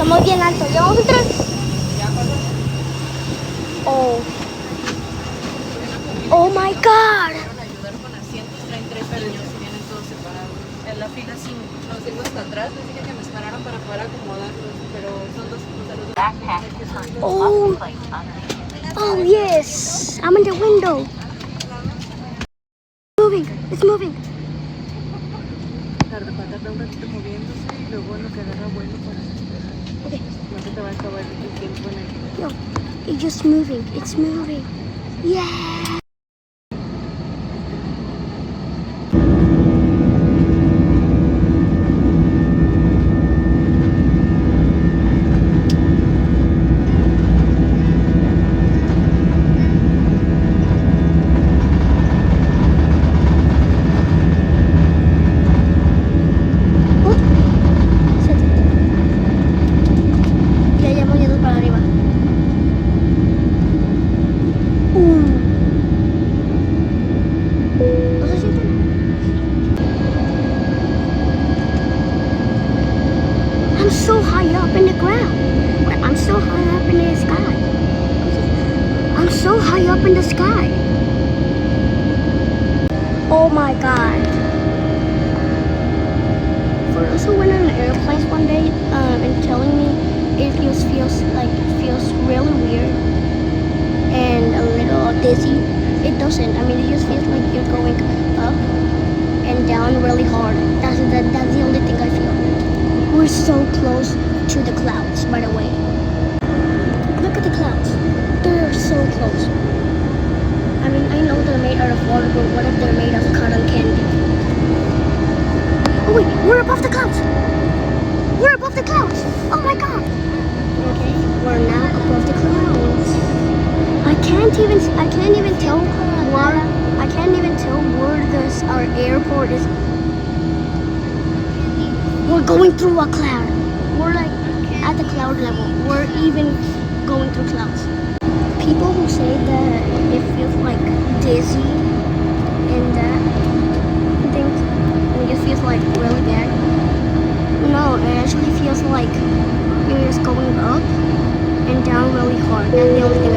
Estamos bien alto. ¿Ya vamos a entrar? Oh. Oh my God. Vinieron a ayudar con asientos, traen 3 niños y vienen todos separados. En la fila sí, los tengo hasta atrás, les dije que me esperaran para poder acomodarlos, pero son dos de los Oh. Oh yes. I'm in the window. Moving. It's moving. tarda un ratito moviéndose y luego lo que agarra vuelo para esperar. Okay. No se te va a acabar el tiempo en el... Yo, it's just moving. It's moving. Yeah. Ya hemos ido para arriba. ¿No se siente? I'm so high up in the ground. I'm so high up in the sky. I'm so high up in the sky. Oh my God. For those who went on airplanes one day and telling me it feels really weird and a little dizzy. It doesn't. I mean, it just feels like you're going up and down really hard. That's the only thing I feel. We're so close to the clouds, by the way. Look at the clouds. They're so close. I mean, I know they're made out of water, but what if they're made of cotton candy? Oh wait, we're above the clouds. We're above the clouds. Oh my God. Okay, we're now above the clouds. I can't even tell where our airport is. We're going through a cloud. We're like at the cloud level. We're even going through clouds. People who say that it feels like dizzy and that things, it just feels like really bad. No, it actually feels like you're just going up and down really hard. That's the only thing